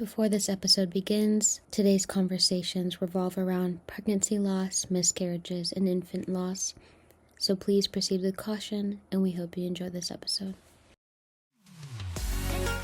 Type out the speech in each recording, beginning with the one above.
Before this episode begins, today's conversations revolve around pregnancy loss, miscarriages, and infant loss. So please proceed with caution, and we hope you enjoy this episode.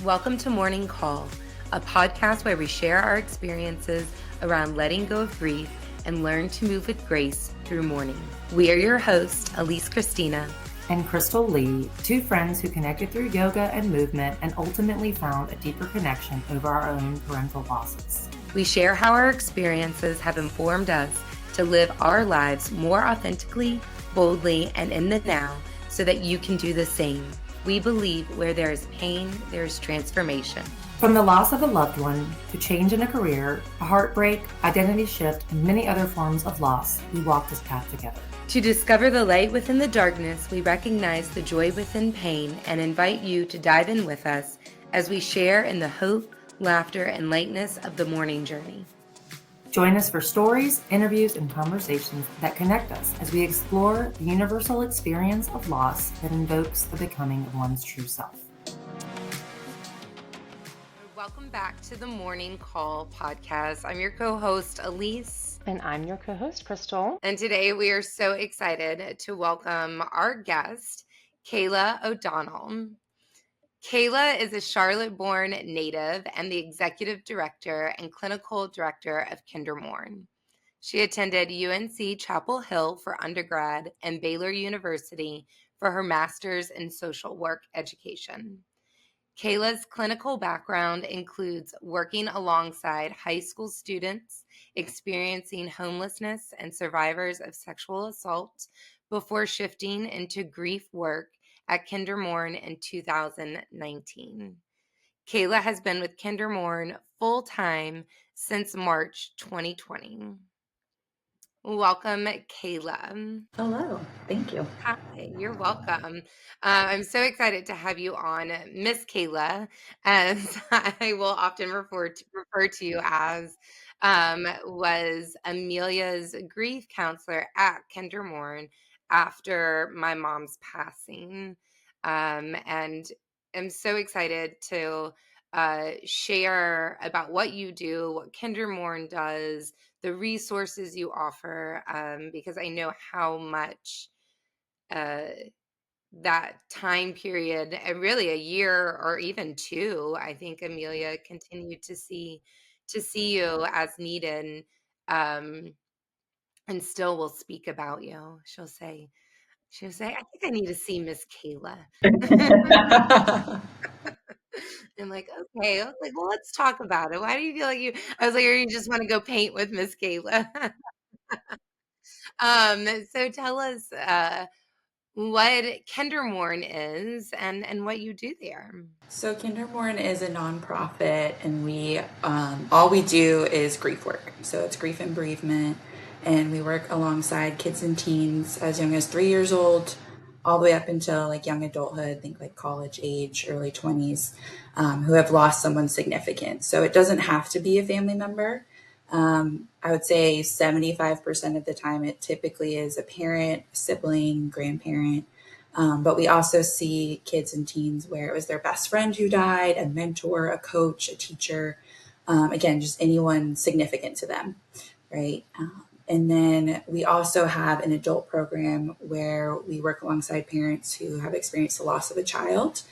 Welcome to Morning Call, a podcast where we share our experiences around letting go of grief and learn to move with grace through mourning. We are your hosts, Alyce Christina and Crystal Lee, two friends who connected through yoga and movement and ultimately found a deeper connection over our own parental losses. We share how our experiences have informed us to live our lives more authentically, boldly, and in the now so that you can do the same. We believe where there is pain, there is transformation. From the loss of a loved one to change in a career, a heartbreak, identity shift, and many other forms of loss, we walk this path together. To discover the light within the darkness, we recognize the joy within pain and invite you to dive in with us as we share in the hope, laughter, and lightness of the mourning journey. Join us for stories, interviews, and conversations that connect us as we explore the universal experience of loss that invokes the becoming of one's true self. Welcome back to the Morning Call podcast. I'm your co-host, Alyce. And I'm your co-host, Crystal. And today we are so excited to welcome our guest, Kaela O'Donnell. Kaela is a Charlotte-born native and the executive director and clinical director of KinderMourn. She attended UNC Chapel Hill for undergrad and Baylor University for her master's in social work education. Kaela's clinical background includes working alongside high school students experiencing homelessness and survivors of sexual assault before shifting into grief work at KinderMourn in 2019. Kaela has been with KinderMourn full-time since March 2020. Welcome, Kaela. Hello. Thank you. Hi, you're welcome. I'm so excited to have you on, Miss Kaela, as I will often refer to you as, was Amelia's grief counselor at KinderMourn after my mom's passing. And I'm so excited to share about what you do, what KinderMourn does, the resources you offer, because I know how much that time period, and really a year or even two, I think Amelia continued to see you as needed, and still will speak about you. She'll say, I think I need to see Miss Kaela. I'm like, okay. I was like, well, let's talk about it. Why do you feel like I was like, or you just want to go paint with Miss Kaela? So tell us what KinderMourn is and what you do there. So KinderMourn is a nonprofit, and we all we do is grief work. So it's grief and bereavement, and we work alongside kids and teens as young as 3 years old, all the way up until like young adulthood, think like college age, early 20s, who have lost someone significant. So it doesn't have to be a family member. I would say 75% of the time it typically is a parent, a sibling, grandparent. But we also see kids and teens where it was their best friend who died, a mentor, a coach, a teacher, again, just anyone significant to them, right? And then we also have an adult program where we work alongside parents who have experienced the loss of a child.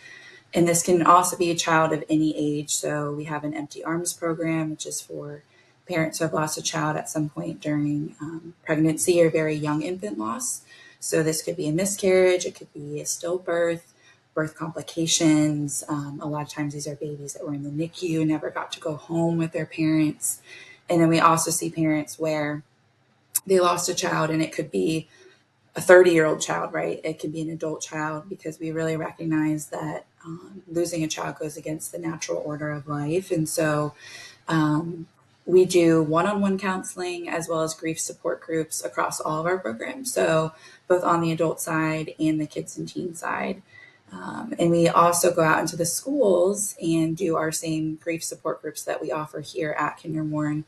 And this can also be a child of any age. So we have an Empty Arms program, which is for parents who have lost a child at some point during pregnancy or very young infant loss. So this could be a miscarriage, it could be a stillbirth, birth complications. A lot of times these are babies that were in the NICU and never got to go home with their parents. And then we also see parents where they lost a child, and it could be a 30-year-old child, right? It could be an adult child, because we really recognize that losing a child goes against the natural order of life. And so we do one-on-one counseling as well as grief support groups across all of our programs. So both on the adult side and the kids and teen side. And we also go out into the schools and do our same grief support groups that we offer here at KinderMourn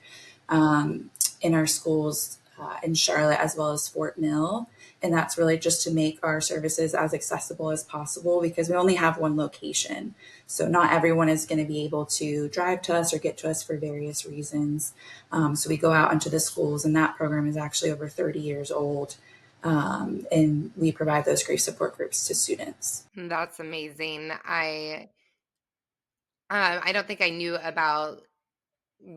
in our schools. in Charlotte as well as Fort Mill. And that's really just to make our services as accessible as possible because we only have one location. So not everyone is going to be able to drive to us or get to us for various reasons. So we go out into the schools, and that program is actually over 30 years old. And we provide those grief support groups to students. That's amazing. I don't think I knew about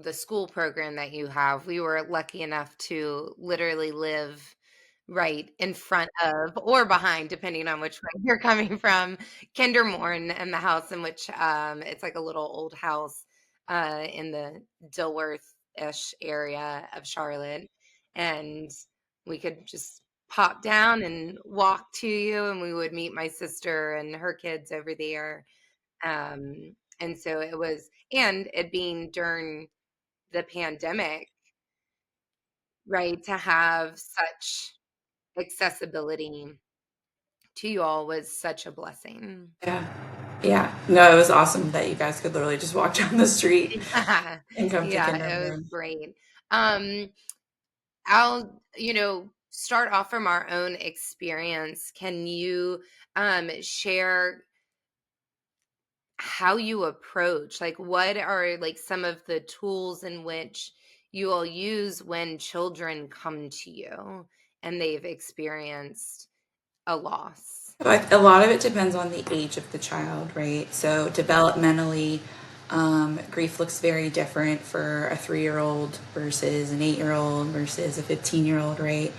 the school program that you have. We were lucky enough to literally live right in front of or behind, depending on which way you're coming from, KinderMourn, and the house in which it's like a little old house in the Dilworth-ish area of Charlotte. And we could just pop down and walk to you, and we would meet my sister and her kids over there. And so it was, and it being during the pandemic, right, to have such accessibility to you all was such a blessing. Yeah. Yeah. No, it was awesome that you guys could literally just walk down the street Yeah, and come to yeah, it was KinderMourn. great. I'll, start off from our own experience. Can you share how you approach, like what are like some of the tools in which you all use when children come to you and they've experienced a loss? A lot of it depends on the age of the child, right? So developmentally, grief looks very different for a 3-year-old versus an 8-year-old versus a 15-year-old, right?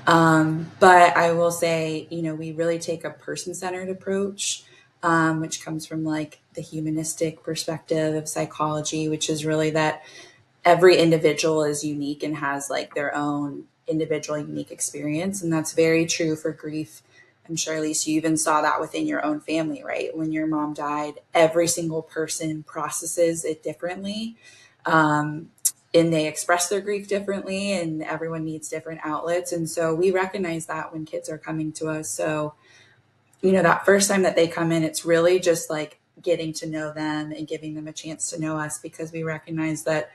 But I will say, we really take a person-centered approach, which comes from like the humanistic perspective of psychology, which is really that every individual is unique and has like their own individual unique experience. And that's very true for grief. I'm sure, Alyce, you even saw that within your own family, right? When your mom died, every single person processes it differently. And they express their grief differently, and everyone needs different outlets. And so we recognize that when kids are coming to us. So, that first time that they come in, it's really just like getting to know them and giving them a chance to know us, because we recognize that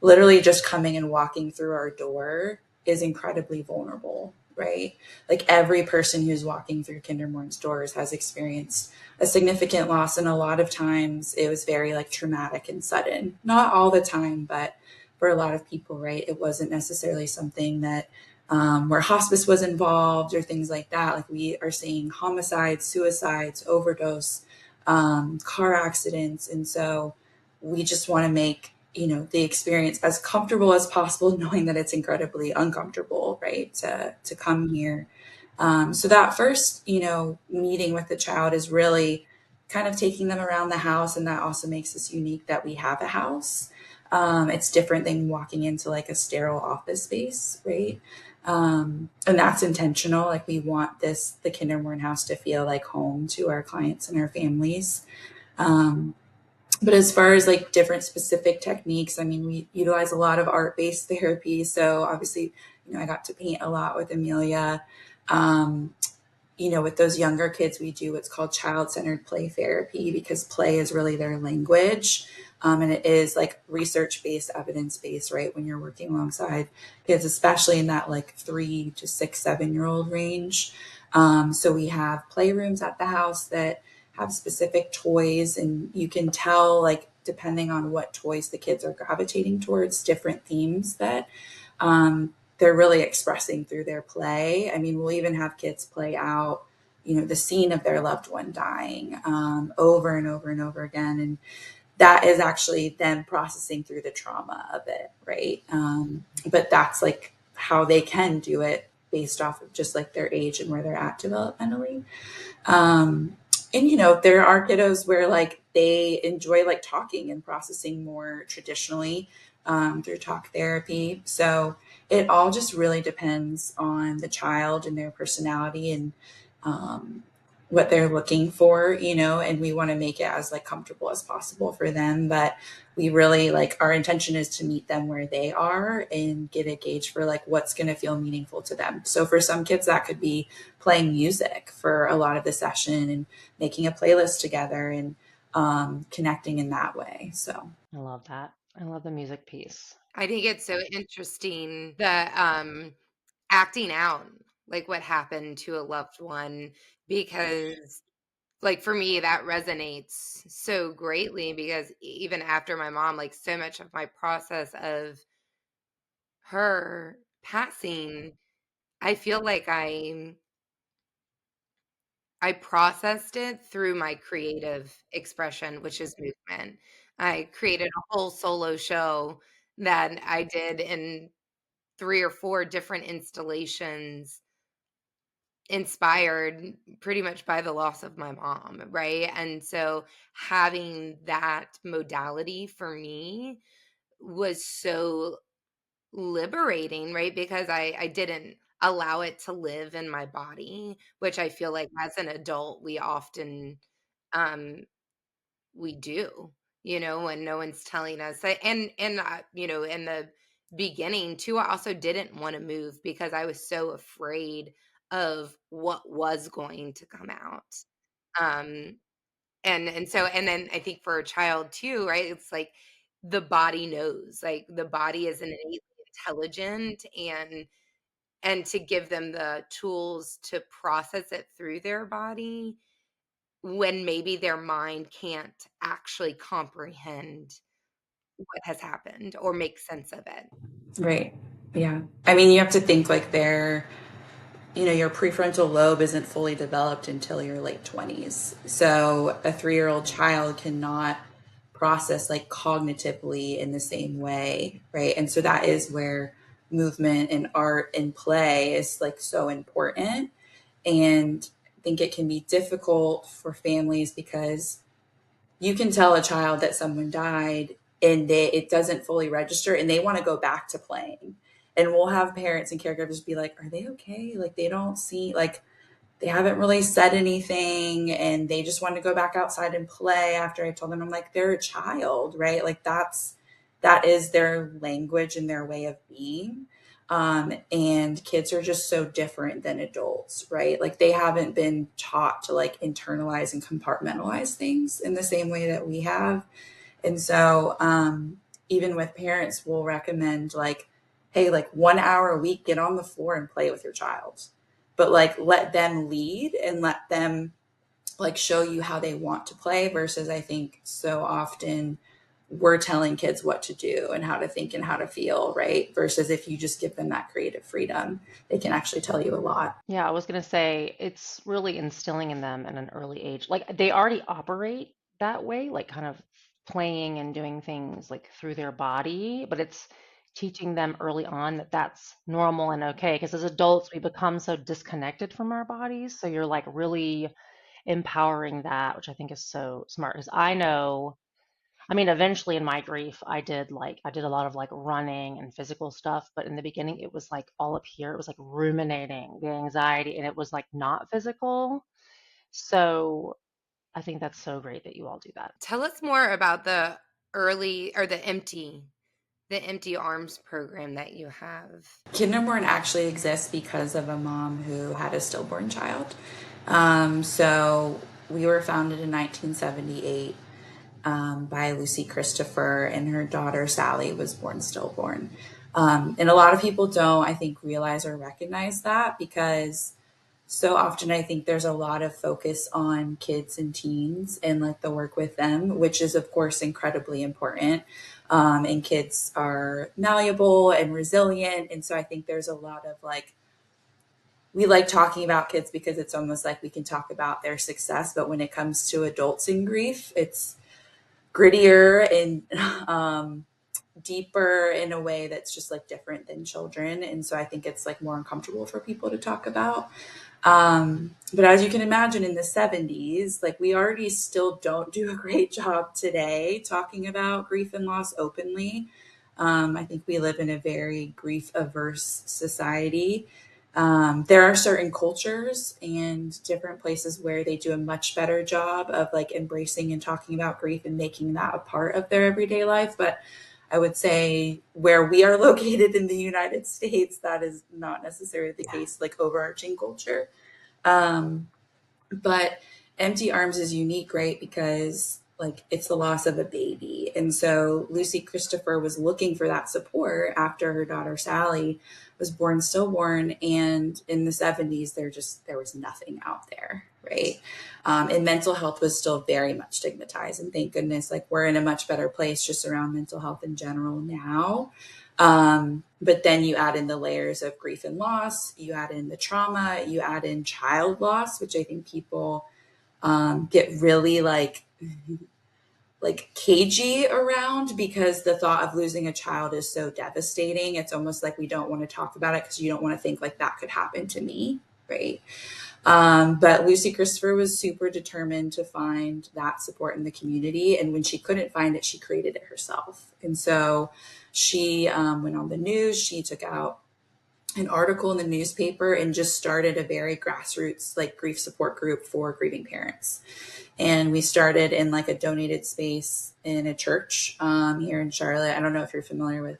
literally just coming and walking through our door is incredibly vulnerable, right? Like every person who's walking through KinderMourn's doors has experienced a significant loss. And a lot of times it was very like traumatic and sudden, not all the time, but for a lot of people, right? It wasn't necessarily something that where hospice was involved or things like that. Like we are seeing homicides, suicides, overdose, car accidents. And so we just want to make the experience as comfortable as possible, knowing that it's incredibly uncomfortable, right, to come here. So that first meeting with the child is really kind of taking them around the house, and that also makes us unique that we have a house. It's different than walking into like a sterile office space, right? And that's intentional. Like we want the KinderMourn house to feel like home to our clients and our families. But as far as like different specific techniques, I mean, we utilize a lot of art-based therapy. So obviously, I got to paint a lot with Amelia. With those younger kids, we do what's called child-centered play therapy, because play is really their language. And it is like research-based, evidence-based, right? When you're working alongside kids, especially in that like 3 to 6, 7-year-old range. So we have playrooms at the house that have specific toys, and you can tell, like, depending on what toys the kids are gravitating towards, different themes that they're really expressing through their play. I mean, we'll even have kids play out, the scene of their loved one dying over and over and over again. And that is actually them processing through the trauma of it, right? But that's like how they can do it based off of just like their age and where they're at developmentally. And there are kiddos where like they enjoy like talking and processing more traditionally through talk therapy. So it all just really depends on the child and their personality and what they're looking for, and we want to make it as like comfortable as possible for them. But we really like, our intention is to meet them where they are and get a gauge for like what's going to feel meaningful to them. So for some kids that could be playing music for a lot of the session and making a playlist together and connecting in that way. So I love that. I love the music piece. I think it's so interesting, the acting out, like what happened to a loved one, because like for me that resonates so greatly, because even after my mom, like so much of my process of her passing, I feel like I processed it through my creative expression, which is movement. I created a whole solo show that I did in 3 or 4 different installations, inspired pretty much by the loss of my mom, right? And so having that modality for me was so liberating, right? Because I didn't allow it to live in my body, which I feel like as an adult we often um we do, when no one's telling us. In the beginning too, I also didn't want to move because I was so afraid of what was going to come out. Um and then I think for a child too, right? It's like the body knows, like the body is innately intelligent, and to give them the tools to process it through their body when maybe their mind can't actually comprehend what has happened or make sense of it. Right. Yeah. I mean, you have to think like your prefrontal lobe isn't fully developed until your late 20s. So a 3-year-old child cannot process like cognitively in the same way, right? And so that is where movement and art and play is like so important. And I think it can be difficult for families because you can tell a child that someone died and it doesn't fully register and they want to go back to playing. And we'll have parents and caregivers be like, are they okay? Like they don't see, like they haven't really said anything and they just want to go back outside and play after I told them. I'm like, they're a child, right? Like that is their language and their way of being. And kids are just so different than adults, right? Like they haven't been taught to like internalize and compartmentalize things in the same way that we have. And so, even with parents, we'll recommend like, hey, like 1 hour a week, get on the floor and play with your child, but like let them lead and let them like show you how they want to play versus I think so often we're telling kids what to do and how to think and how to feel, right? Versus if you just give them that creative freedom, they can actually tell you a lot. Yeah, I was going to say it's really instilling in them at an early age. Like they already operate that way, like kind of playing and doing things like through their body, but it's teaching them early on that that's normal and okay. Because as adults, we become so disconnected from our bodies. So you're like really empowering that, which I think is so smart. Because I know, I mean, eventually in my grief, I did a lot of like running and physical stuff, but in the beginning it was like all up here. It was like ruminating, the anxiety, and it was like not physical. So I think that's so great that you all do that. Tell us more about the early or the empty arms program that you have. KinderMourn actually exists because of a mom who had a stillborn child. So we were founded in 1978 by Lucy Christopher, and her daughter Sally was born stillborn. And a lot of people don't, I think, realize or recognize that because so often I think there's a lot of focus on kids and teens and like the work with them, which is of course incredibly important. And kids are malleable and resilient. And so I think there's a lot of like, we like talking about kids because it's almost like we can talk about their success. But when it comes to adults in grief, it's grittier and deeper in a way that's just like different than children. And so I think it's like more uncomfortable for people to talk about. But as you can imagine, in the 70s, like we already still don't do a great job today talking about grief and loss openly. I think we live in a very grief averse society. There are certain cultures and different places where they do a much better job of like embracing and talking about grief and making that a part of their everyday life. But I would say where we are located in the United States, that is not necessarily the case, like overarching culture. But Empty Arms is unique, right? Because like it's the loss of a baby. And so Lucy Christopher was looking for that support after her daughter Sally was born stillborn. And in the 70s, there was nothing out there, right? And mental health was still very much stigmatized. And thank goodness, like we're in a much better place just around mental health in general now. But then you add in the layers of grief and loss, you add in the trauma, you add in child loss, which I think people get really like cagey around, because the thought of losing a child is so devastating. It's almost like we don't want to talk about it because you don't want to think like that could happen to me, right? But Lucy Christopher was super determined to find that support in the community. And when she couldn't find it, she created it herself. And so she went on the news, she took out an article in the newspaper and just started a very grassroots like grief support group for grieving parents. And we started in like a donated space in a church here in Charlotte. I don't know if you're familiar with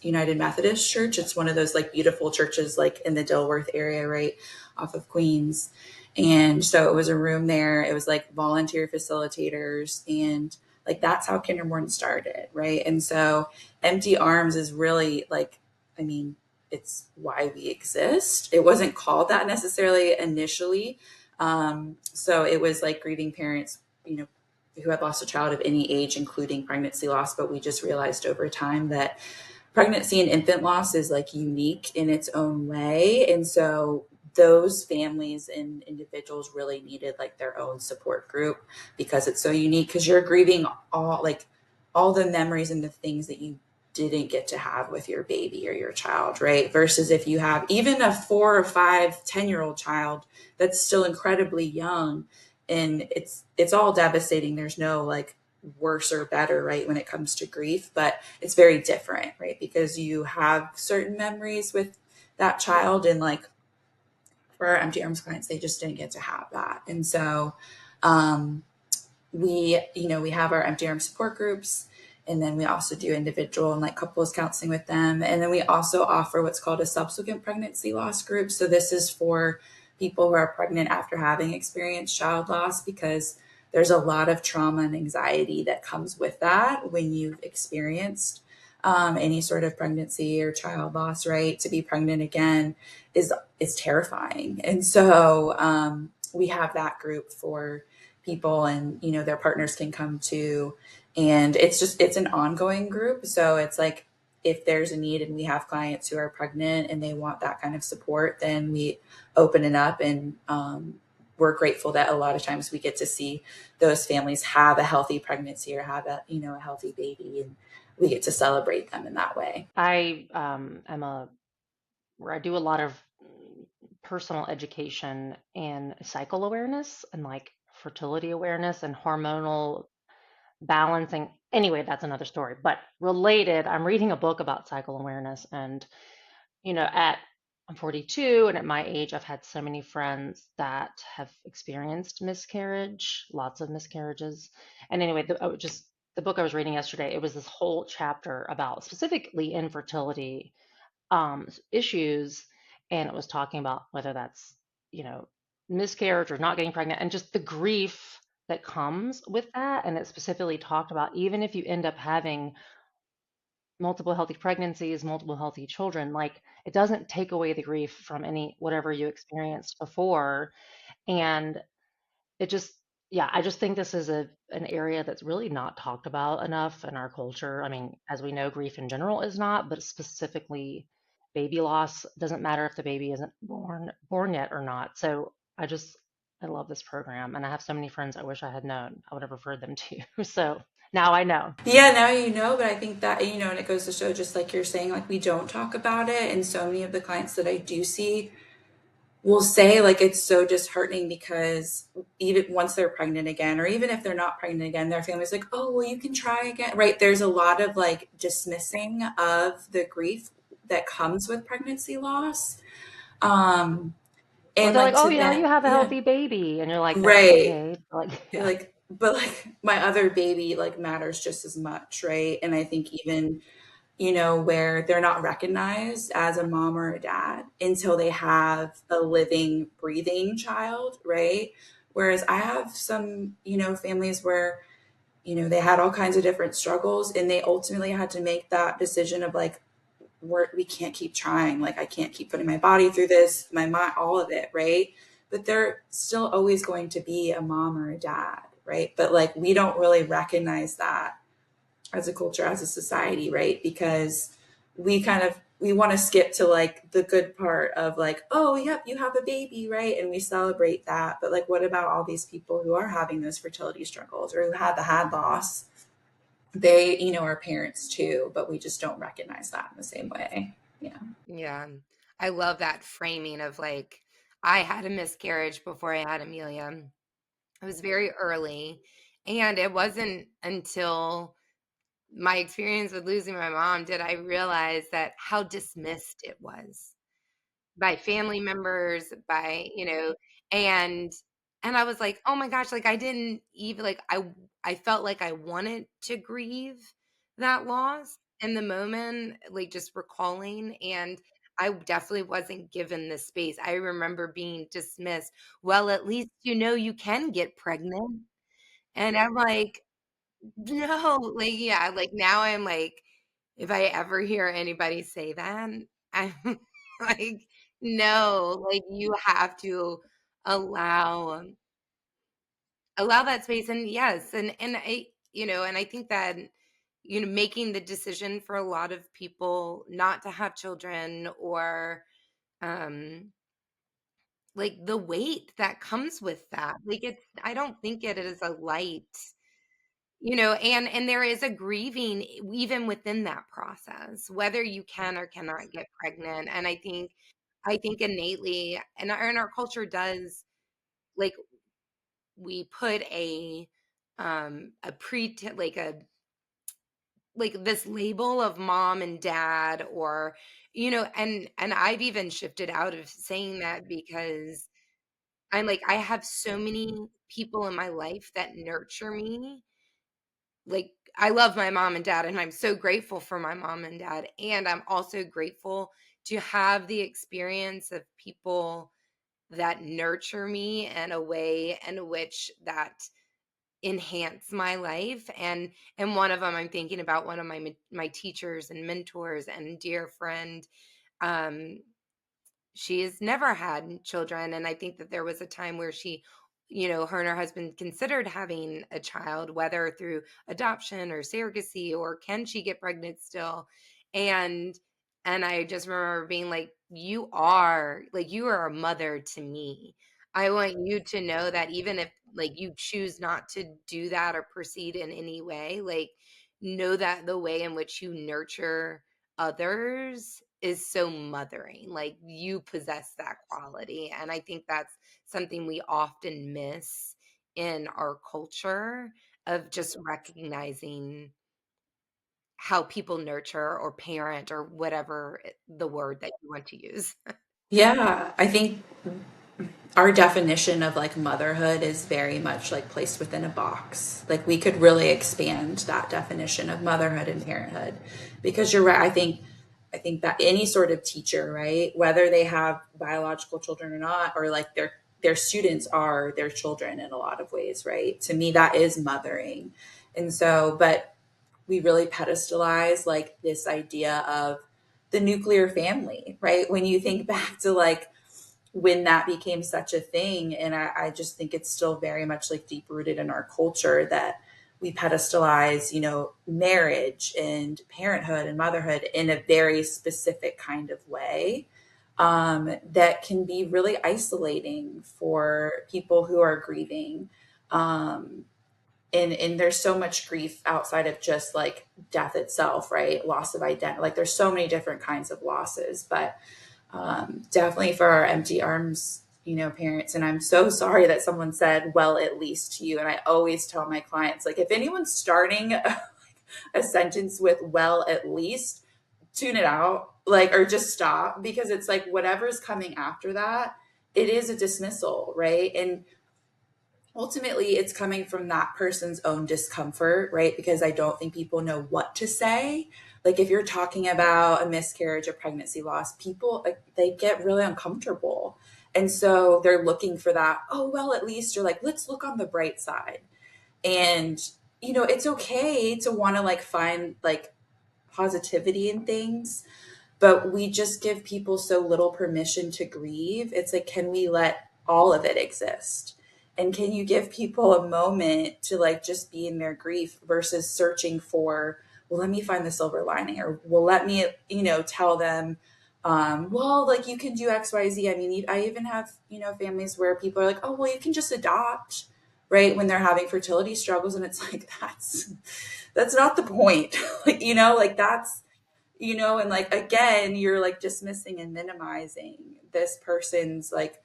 United Methodist Church. It's one of those like beautiful churches like in the Dilworth area, right off of Queens. And so it was a room there. It was like volunteer facilitators, and like that's how KinderMourn started, right? And so Empty Arms is really like, I mean, it's why we exist. It wasn't called that necessarily initially. So it was like grieving parents, who had lost a child of any age, including pregnancy loss. But we just realized over time that pregnancy and infant loss is like unique in its own way. And so those families and individuals really needed like their own support group, because it's so unique, because you're grieving all the memories and the things that you didn't get to have with your baby or your child, right? Versus if you have even a 4 or 5, 10-year-old child that's still incredibly young, and it's all devastating. There's no like worse or better, right, when it comes to grief, but it's very different, right? Because you have certain memories with that child, and like for our Empty Arms clients, they just didn't get to have that. And so we have our Empty Arms support groups, and then we also do individual and like couples counseling with them. And then we also offer what's called a subsequent pregnancy loss group. So this is for people who are pregnant after having experienced child loss, because there's a lot of trauma and anxiety that comes with that when you've experienced any sort of pregnancy or child loss, right? To be pregnant again is terrifying. And so we have that group for people, and their partners can come too. And it's an ongoing group. So it's like, if there's a need and we have clients who are pregnant and they want that kind of support, then we open it up. And we're grateful that a lot of times we get to see those families have a healthy pregnancy or have a healthy baby, and we get to celebrate them in that way. I where I do a lot of personal education in cycle awareness and like fertility awareness and hormonal balancing. Anyway, that's another story. But related, I'm reading a book about cycle awareness, and I'm 42, and at my age, I've had so many friends that have experienced miscarriage, lots of miscarriages. And anyway, the book I was reading yesterday, it was this whole chapter about specifically infertility issues, and it was talking about whether that's you know miscarriage or not getting pregnant, and just the grief that comes with that. And it specifically talked about, even if you end up having multiple healthy pregnancies, multiple healthy children, like it doesn't take away the grief from any whatever you experienced before. And it just, yeah, I just think this is an area that's really not talked about enough in our culture. I mean, as we know, grief in general is not, but specifically baby loss, doesn't matter if the baby isn't born yet or not. So I love this program, and I have so many friends I wish I had known. I would have referred them to. So now I know. Yeah, now but I think that, and it goes to show, just like you're saying, like we don't talk about it. And so many of the clients that I do see will say like it's so disheartening, because even once they're pregnant again, or even if they're not pregnant again, their family's like, oh, well, you can try again, right? There's a lot of like dismissing of the grief that comes with pregnancy loss. Or And they're like, like oh, to them, you have a yeah, healthy baby. And you're like, right. okay. Like, You're yeah. like, but like my other baby like matters just as much, right? And I think even where they're not recognized as a mom or a dad until they have a living, breathing child, right? Whereas I have some, families where they had all kinds of different struggles, and they ultimately had to make that decision of like, we can't keep trying. Like, I can't keep putting my body through this, my mind, all of it, right? But they're still always going to be a mom or a dad, right? But like, we don't really recognize that as a culture, as a society, right? Because we want to skip to like the good part of like, oh, yep, you have a baby, right? And we celebrate that. But like, what about all these people who are having those fertility struggles or who had loss? They, are parents too, but we just don't recognize that in the same way. Yeah. Yeah. I love that framing of like, I had a miscarriage before I had Amelia. It was very early. And it wasn't until my experience with losing my mom did I realize that how dismissed it was by family members, by, and I was like, "Oh my gosh," like I didn't even like I felt like I wanted to grieve that loss in the moment, like just recalling, and I definitely wasn't given the space. I remember being dismissed. Well, at least you can get pregnant. And I'm like, no, like, yeah, like now I'm like, if I ever hear anybody say that, I'm like, no, like you have to allow allow that space. And yes, and I think that making the decision for a lot of people not to have children, or um like the weight that comes with that, like it's I don't think it is a light, and there is a grieving even within that process, whether you can or cannot get pregnant. And I think innately, and our culture does, like, we put a like a like this label of mom and dad, or and I've even shifted out of saying that, because I'm like, I have so many people in my life that nurture me. Like, I love my mom and dad, and I'm so grateful for my mom and dad, and I'm also grateful to have the experience of people that nurture me in a way in which that enhance my life. And one of them, I'm thinking about one of my teachers and mentors and dear friend. um she has never had children, and I think that there was a time where she, her and her husband considered having a child, whether through adoption or surrogacy, or can she get pregnant still. And I just remember being like, you are a mother to me. I want you to know that even if, like, you choose not to do that or proceed in any way, like, know that the way in which you nurture others is so mothering. Like, you possess that quality. And I think that's something we often miss in our culture, of just recognizing how people nurture or parent, or whatever the word that you want to use. Yeah. I think our definition of like motherhood is very much like placed within a box. Like, we could really expand that definition of motherhood and parenthood, because you're right. I think that any sort of teacher, right, whether they have biological children or not, or like their students are their children in a lot of ways, right? To me, that is mothering. And so, but we really pedestalize like this idea of the nuclear family, right? When you think back to like when that became such a thing. And I just think it's still very much like deep rooted in our culture that we pedestalize, marriage and parenthood and motherhood in a very specific kind of way, that can be really isolating for people who are grieving. Um, and there's so much grief outside of just like death itself, right? Loss of identity. Like, there's so many different kinds of losses, but definitely for our empty arms, parents. And I'm so sorry that someone said, well, at least to you. And I always tell my clients, like, if anyone's starting a sentence with, well, at least, tune it out, like, or just stop, because it's like whatever's coming after that, it is a dismissal, right? And ultimately it's coming from that person's own discomfort, right? Because I don't think people know what to say. Like, if you're talking about a miscarriage or pregnancy loss, people, like, they get really uncomfortable. And so they're looking for that, oh, well, at least, you're like, let's look on the bright side. And it's okay to want to like find like positivity in things, but we just give people so little permission to grieve. It's like, can we let all of it exist? And can you give people a moment to like just be in their grief versus searching for, well, let me find the silver lining, or well, let me, tell them, well, like you can do X, Y, Z. I mean, I even have, families where people are like, oh, well, you can just adopt, right? When they're having fertility struggles. And it's like, that's not the point. Like that's, and like again you're like dismissing and minimizing this person's like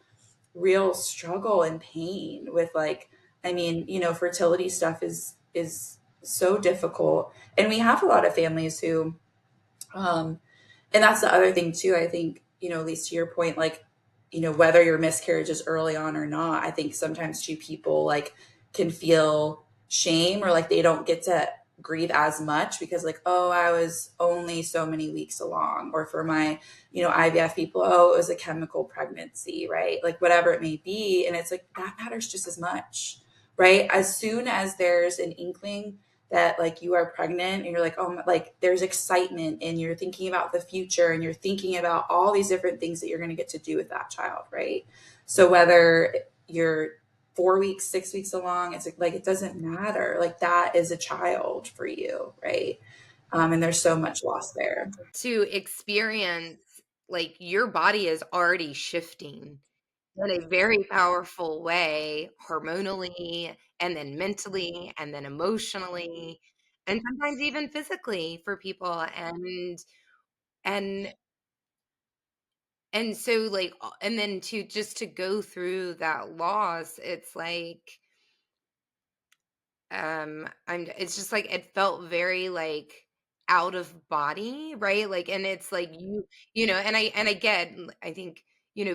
real struggle and pain with like, I mean, fertility stuff is so difficult, and we have a lot of families who um and that's the other thing too. I think, at least to your point, like, whether your miscarriage is early on or not, I think sometimes too people like can feel shame or like they don't get to grieve as much because like, oh, I was only so many weeks along. Or for my, IVF people, oh, it was a chemical pregnancy, right? Like whatever it may be. And it's like that matters just as much, right? As soon as there's an inkling that like you are pregnant and you're like, oh, like there's excitement and you're thinking about the future and you're thinking about all these different things that you're going to get to do with that child, right? So whether you're 4 weeks, 6 weeks along, it's like it doesn't matter. Like that is a child for you, right? And there's so much loss there. To experience, like your body is already shifting in a very powerful way, hormonally, and then mentally, and then emotionally, and sometimes even physically for people. And and so like and then to just to go through that loss, it's like it's just like it felt very like out of body, right? Like, and it's like and I get, I think,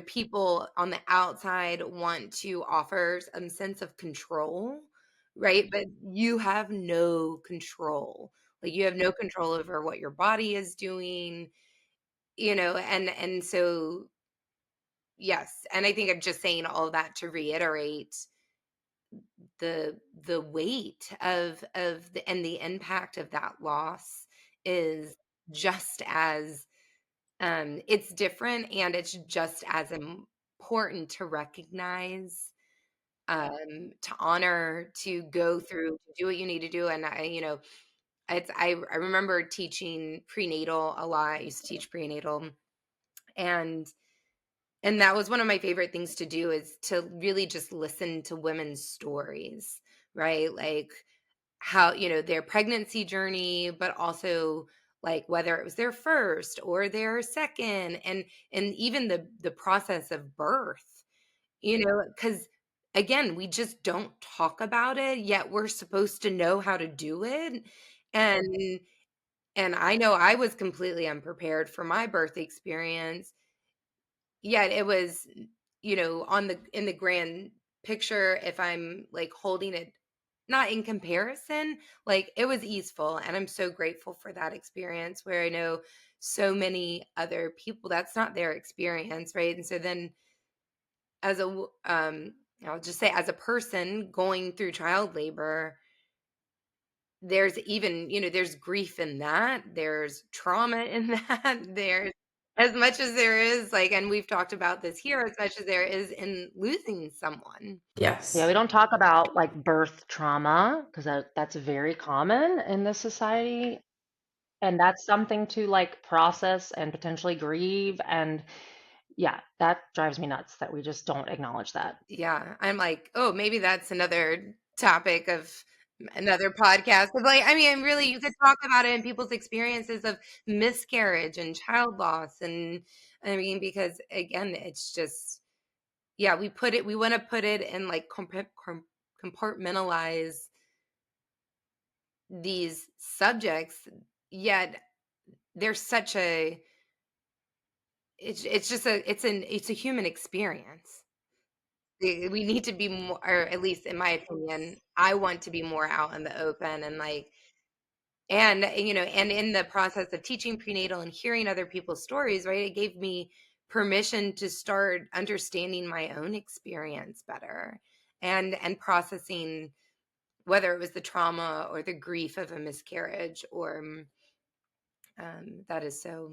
people on the outside want to offer some sense of control, right? But you have no control. Like you have no control over what your body is doing, and so yes, and I think I'm just saying all of that to reiterate the weight of the and the impact of that loss is just as it's different, and it's just as important to recognize, to honor, to go through, to do what you need to do. And I remember teaching prenatal a lot. I used to teach prenatal, and that was one of my favorite things to do, is to really just listen to women's stories, right? Like how, their pregnancy journey, but also like whether it was their first or their second, and even the process of birth, because again, we just don't talk about it, yet we're supposed to know how to do it. And I know I was completely unprepared for my birth experience. Yeah, it was, on the in the grand picture, if I'm like holding it, not in comparison, like it was easeful, and I'm so grateful for that experience, where I know so many other people that's not their experience, right? And so then as I'll just say, as a person going through child labor, there's even, there's grief in that, there's trauma in that, there's as much as there is like, and we've talked about this here, as much as there is in losing someone. Yeah, Yes. we don't talk about like birth trauma because that's very common in this society. And that's something to like process and potentially grieve. And yeah, that drives me nuts that we just don't acknowledge that. Yeah, I'm like, oh, maybe that's another topic of another podcast. But like, I mean, really, you could talk about it in people's experiences of miscarriage and child loss, and I mean, because again, it's just, yeah, we want to put it in like compartmentalize these subjects, yet there's such a it's just it's a human experience. We need to be more, or at least in my opinion, I want to be more out in the open, and like, and and in the process of teaching prenatal and hearing other people's stories, right, it gave me permission to start understanding my own experience better, and processing whether it was the trauma or the grief of a miscarriage, or that is so,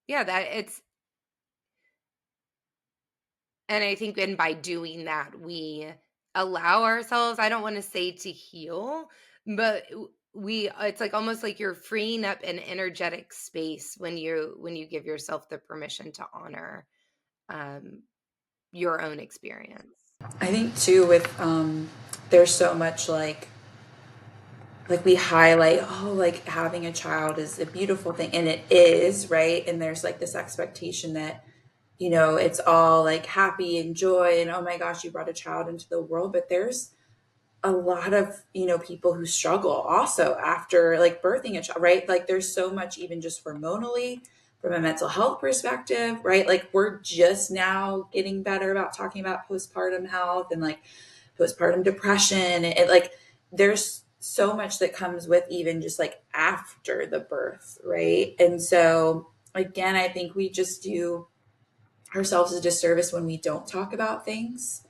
yeah, that it's, and I think, and by doing that, we allow ourselves, I don't want to say to heal, but it's like almost like you're freeing up an energetic space when you give yourself the permission to honor um, your own experience. I think too with there's so much like we highlight, oh, like having a child is a beautiful thing, and it is, right? And there's like this expectation that, you know, it's all like happy and joy and oh my gosh, you brought a child into the world. But there's a lot of, you know, people who struggle also after like birthing a child, right? Like there's so much, even just hormonally, from a mental health perspective, right? Like we're just now getting better about talking about postpartum health and like postpartum depression. It like there's so much that comes with even just like after the birth, right? And so again, I think we just do ourselves a disservice when we don't talk about things,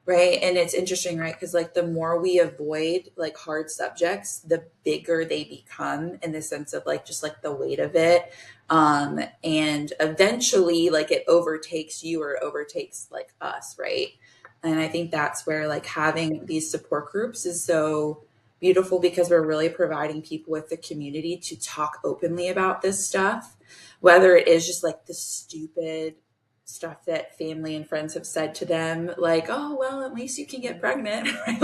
right? And it's interesting, right? Because like the more we avoid like hard subjects, the bigger they become in the sense of like just like the weight of it. And eventually like it overtakes you or overtakes like us, right? And I think that's where like having these support groups is so beautiful because we're really providing people with the community to talk openly about this stuff, whether it is just like the stupid stuff that family and friends have said to them, like, oh well, at least you can get pregnant, right?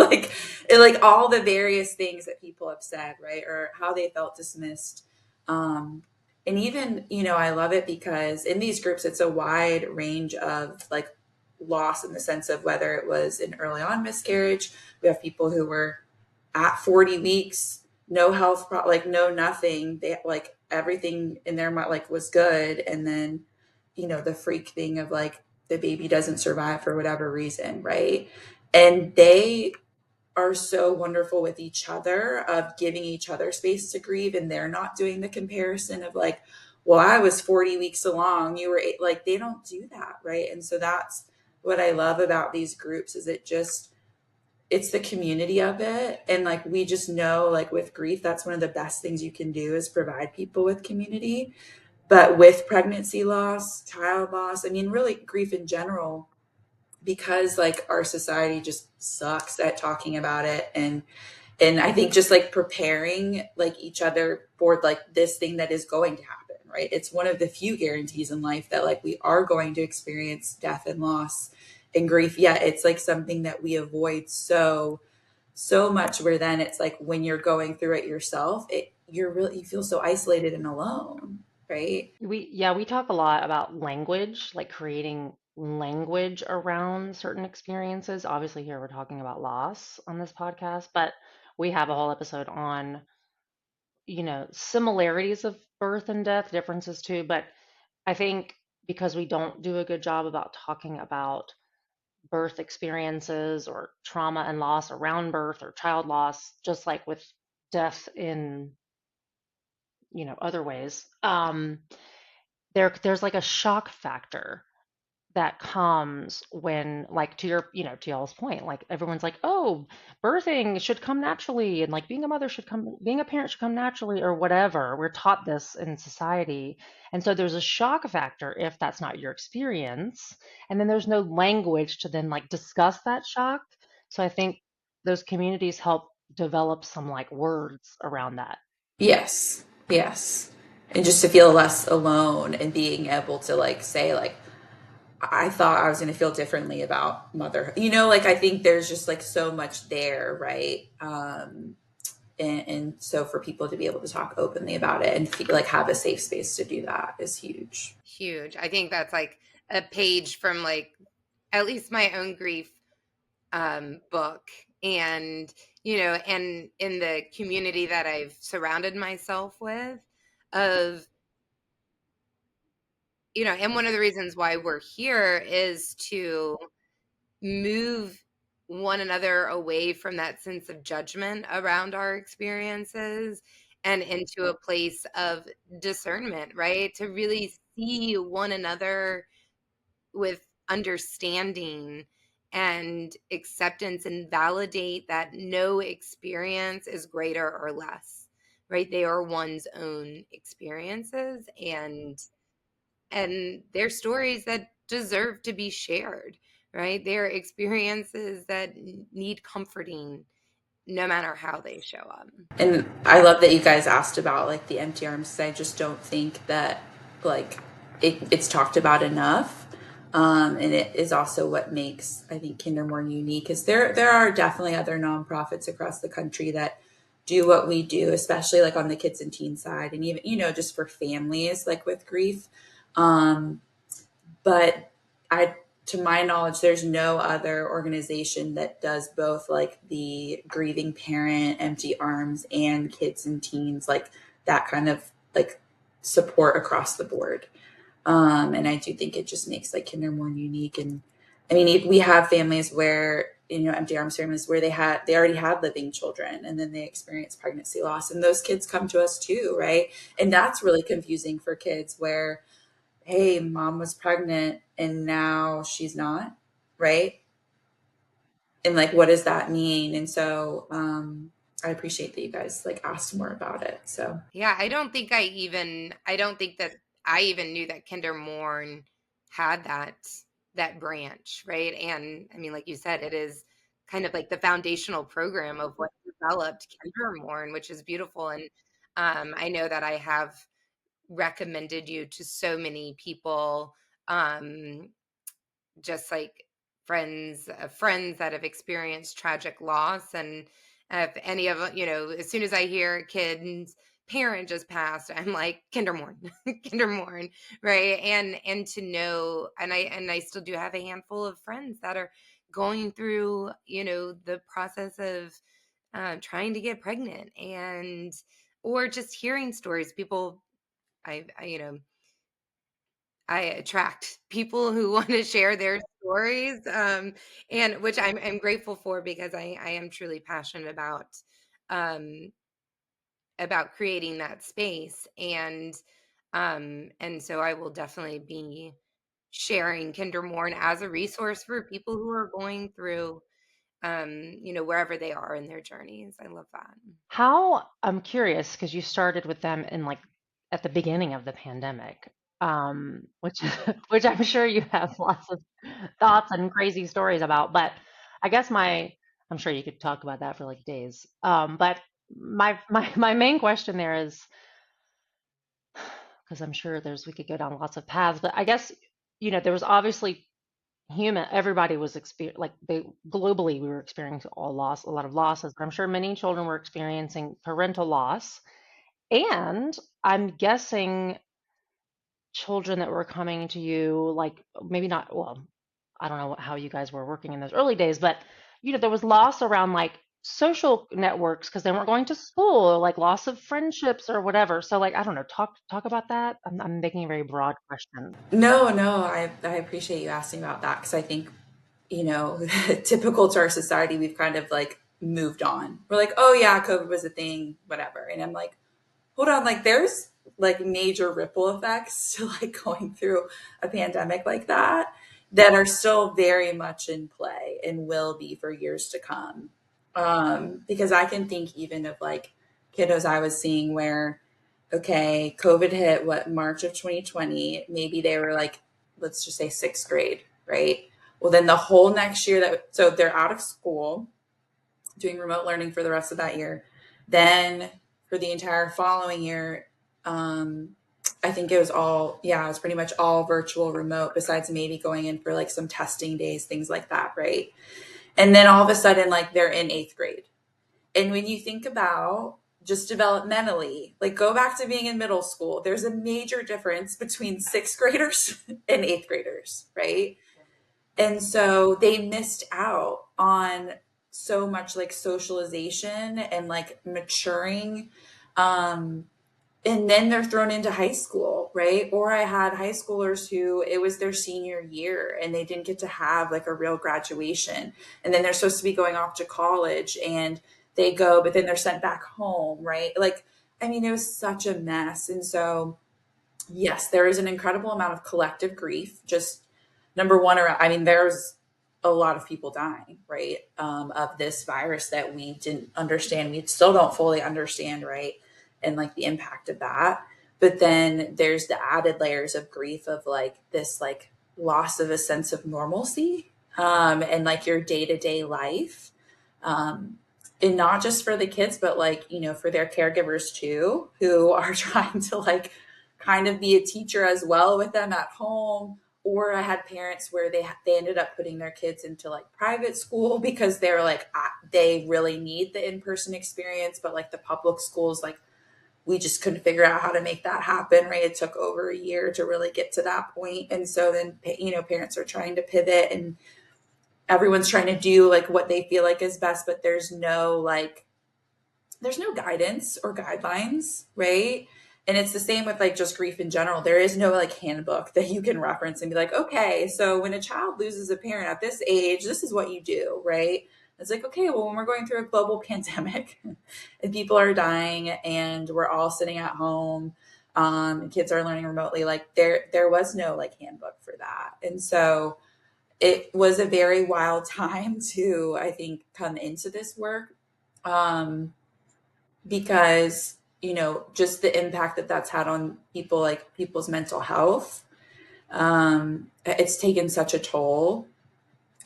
Like all the various things that people have said, right? Or how they felt dismissed. And even, you know, I love it because in these groups it's a wide range of like loss in the sense of whether it was an early on miscarriage. We have people who were at 40 weeks, no like no nothing, they like everything in their mind like was good, and then, you know, the freak thing of like the baby doesn't survive for whatever reason, right? And they are so wonderful with each other of giving each other space to grieve, and they're not doing the comparison of like, well, I was 40 weeks along, you were like, they don't do that, right? And so that's what I love about these groups is it's the community of it. And like we just know like with grief, that's one of the best things you can do is provide people with community. But with pregnancy loss, child loss, I mean really grief in general, because like our society just sucks at talking about it. And I think just like preparing like each other for like this thing that is going to happen, right? It's one of the few guarantees in life that like we are going to experience death and loss and grief. Yet it's like something that we avoid so much, where then it's like when you're going through it yourself, you feel so isolated and alone, right? We talk a lot about language, like creating language around certain experiences. Obviously, here we're talking about loss on this podcast, but we have a whole episode on, you know, similarities of birth and death, differences too. But I think because we don't do a good job about talking about birth experiences or trauma and loss around birth or child loss, just like with death in, you know, other ways, there's like a shock factor that comes when, like, to your, you know, to y'all's point, like everyone's like, oh, birthing should come naturally, and like being a mother should come, being a parent should come naturally, or whatever. We're taught this in society. And so there's a shock factor if that's not your experience. And then there's no language to then like discuss that shock. So I think those communities help develop some like words around that. Yes, yes. And just to feel less alone and being able to like say like, I thought I was going to feel differently about motherhood. You know, like I think there's just like so much there, right? And so for people to be able to talk openly about it and feel like have a safe space to do that is huge. Huge. I think that's like a page from like at least my own grief book, and you know, and in the community that I've surrounded myself with, of, you know, and one of the reasons why we're here is to move one another away from that sense of judgment around our experiences and into a place of discernment, right? To really see one another with understanding and acceptance, and validate that no experience is greater or less, right? They are one's own experiences, and they're stories that deserve to be shared, right? They're experiences that need comforting no matter how they show up. And I love that you guys asked about like the empty arms, because I just don't think that like it's talked about enough. And it is also what makes, I think, KinderMourn unique, is there are definitely other nonprofits across the country that do what we do, especially like on the kids and teen side, and even, just for families like with grief. But I, to my knowledge, there's no other organization that does both like the grieving parent, empty arms, and kids and teens, like that kind of like support across the board. And I do think it just makes like KinderMourn unique. And I mean, we have families where, empty arms families where they already had living children, and then they experience pregnancy loss, and those kids come to us too, right? And that's really confusing for kids, where, hey, mom was pregnant and now she's not, right? And like, what does that mean? And so I appreciate that you guys like asked more about it. So Yeah, I don't think that I even knew that KinderMourn had that branch, right? And I mean, like you said, it is kind of like the foundational program of what developed KinderMourn, which is beautiful. And I know that I have recommended you to so many people, just like friends that have experienced tragic loss. And if any of as soon as I hear a kid's parent just passed, I'm like, KinderMourn. KinderMourn, right? And to know, and I still do have a handful of friends that are going through the process of trying to get pregnant, and or just hearing stories. People, I attract people who want to share their stories, and which I'm grateful for, because I am truly passionate um, about creating that space, and so I will definitely be sharing KinderMourn as a resource for people who are going through, wherever they are in their journeys. I love that. How, I'm curious, because you started with them in like at the beginning of the pandemic, which which I'm sure you have lots of thoughts and crazy stories about. But I guess I'm sure you could talk about that for like days. But my main question there is, because I'm sure we could go down lots of paths, but I guess, there was obviously everybody was globally, we were experiencing a lot of losses, but I'm sure many children were experiencing parental loss. And I'm guessing children that were coming to you, like maybe not, well, I don't know how you guys were working in those early days, but there was loss around like social networks because they weren't going to school, or like loss of friendships or whatever. So like, I don't know, talk about that. I'm making a very broad question. no, I appreciate you asking about that, because I think, typical to our society, we've kind of like moved on. We're like, oh yeah, COVID was a thing, whatever. And I'm like, hold on, like there's like major ripple effects to like going through a pandemic like that are still very much in play and will be for years to come. Because I can think even of like kiddos I was seeing where, okay, COVID hit, what, March of 2020, maybe they were like, let's just say sixth grade, right? Well, then the whole next year, so they're out of school doing remote learning for the rest of that year. Then for the entire following year, I think it was pretty much all virtual remote, besides maybe going in for like some testing days, things like that, right? And then all of a sudden, like they're in eighth grade. And when you think about just developmentally, like go back to being in middle school, there's a major difference between sixth graders and eighth graders, right? And so they missed out on so much like socialization and like maturing. Um, and then they're thrown into high school, right? Or I had high schoolers who it was their senior year and they didn't get to have like a real graduation. And then they're supposed to be going off to college, and they go, but then they're sent back home, right? Like, I mean, it was such a mess. And so, yes, there is an incredible amount of collective grief. Just number one, around, I mean, there's a lot of people dying, right? Of this virus that we didn't understand. We still don't fully understand, right? And like the impact of that. But then there's the added layers of grief of like this like loss of a sense of normalcy, and like your day-to-day life. Um, and not just for the kids, but like, for their caregivers too, who are trying to like kind of be a teacher as well with them at home. Or I had parents where they ended up putting their kids into like private school because they're like they really need the in-person experience, but like the public schools, like we just couldn't figure out how to make that happen, right? It took over a year to really get to that point. And so then parents are trying to pivot, and everyone's trying to do like what they feel like is best, but there's no guidance or guidelines, right? And it's the same with like just grief in general. There is no like handbook that you can reference and be like, okay, so when a child loses a parent at this age, this is what you do, right? It's like, okay, well, when we're going through a global pandemic and people are dying and we're all sitting at home, and kids are learning remotely, like there was no like handbook for that. And so it was a very wild time to, I think, come into this work. Because just the impact that that's had on people, like people's mental health, it's taken such a toll.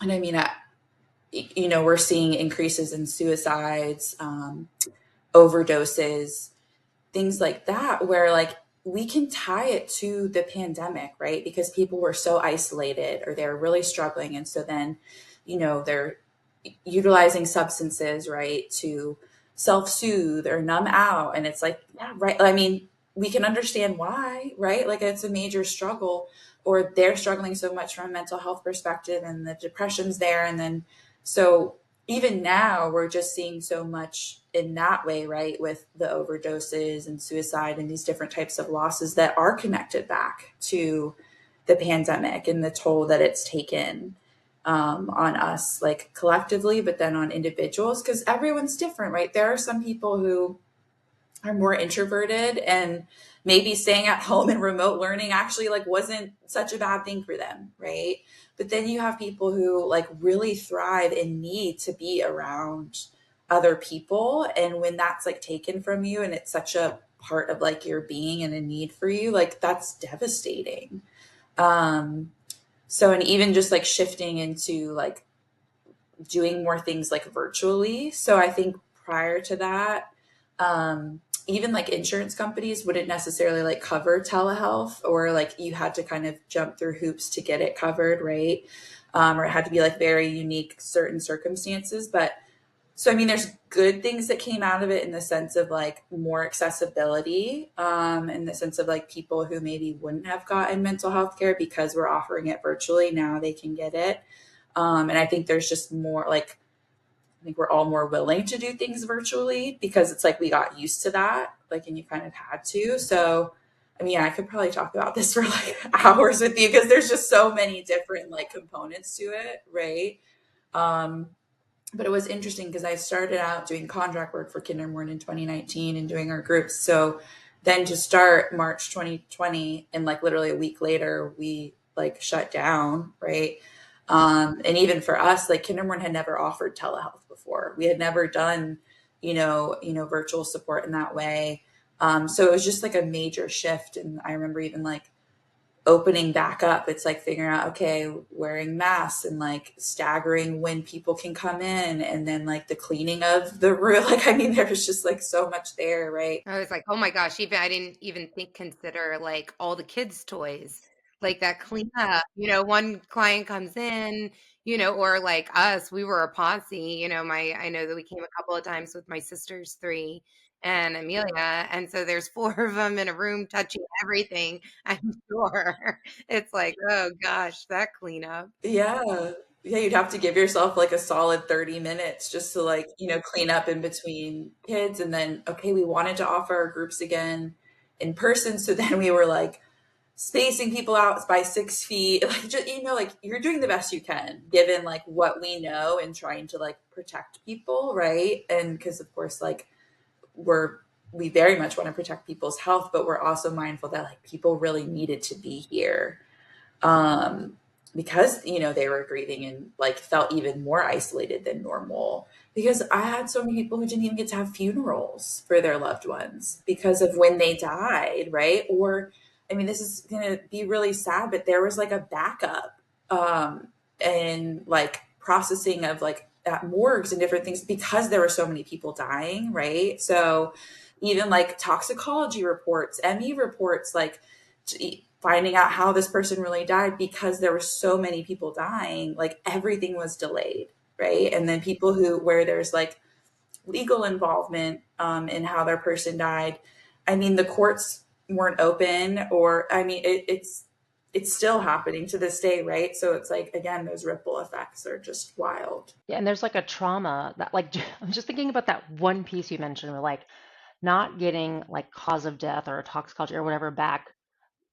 And I mean, we're seeing increases in suicides, overdoses, things like that, where like we can tie it to the pandemic, right? Because people were so isolated or they're really struggling, and so then they're utilizing substances, right, to self-soothe or numb out. And it's like, yeah, right, I mean, we can understand why, right? Like it's a major struggle, or they're struggling so much from a mental health perspective, and the depression's there. And then so even now we're just seeing so much in that way, right, with the overdoses and suicide and these different types of losses that are connected back to the pandemic and the toll that it's taken, on us, like collectively, but then on individuals, because everyone's different, right? There are some people who are more introverted, and maybe staying at home and remote learning actually like wasn't such a bad thing for them, right? But then you have people who like really thrive and need to be around other people, and when that's like taken from you and it's such a part of like your being and a need for you, like that's devastating. So, and even just like shifting into like doing more things like virtually. So I think prior to that, even like insurance companies wouldn't necessarily like cover telehealth, or like you had to kind of jump through hoops to get it covered, right? Or it had to be like very unique certain circumstances. But so, I mean, there's good things that came out of it in the sense of like more accessibility, in the sense of like people who maybe wouldn't have gotten mental health care because we're offering it virtually. Now they can get it. And I think there's just more like, I think we're all more willing to do things virtually because it's like we got used to that, like, and you kind of had to. So, I mean, I could probably talk about this for like hours with you because there's just so many different like components to it, right? Um, but it was interesting because I started out doing contract work for KinderMourn in 2019 and doing our groups. So then to start March 2020, and like literally a week later, we like shut down, right? And even for us, like KinderMourn had never offered telehealth before. We had never done, virtual support in that way. So it was just like a major shift. And I remember even like opening back up, it's like figuring out, okay, wearing masks and like staggering when people can come in, and then like the cleaning of the room. Like, I mean, there's just like so much there, right? I was like, oh my gosh, even I didn't even consider like all the kids' toys, like that cleanup. One client comes in, or like us, we were a posse. I know that we came a couple of times with my sisters, three and Amelia, and so there's four of them in a room touching everything. I'm sure it's like, oh gosh, that cleanup. Yeah. Yeah, you'd have to give yourself like a solid 30 minutes just to like, clean up in between kids. And then, okay, we wanted to offer our groups again in person. So then we were like spacing people out by 6 feet, like, just, like you're doing the best you can given like what we know and trying to like protect people. Right. And because of course, like we very much want to protect people's health, but we're also mindful that like people really needed to be here. Um, because, they were grieving and like felt even more isolated than normal. Because I had so many people who didn't even get to have funerals for their loved ones because of when they died, right? Or, I mean, this is going to be really sad, but there was like a backup and like processing of like at morgues and different things because there were so many people dying, right? So even like toxicology reports, ME reports, like finding out how this person really died because there were so many people dying, like everything was delayed, right? And then people where there's like legal involvement in how their person died, I mean, the courts weren't open, or I mean, it's still happening to this day, right? So it's like, again, those ripple effects are just wild. Yeah, and there's like a trauma that like I'm just thinking about that one piece you mentioned where like not getting like cause of death or toxicology or whatever back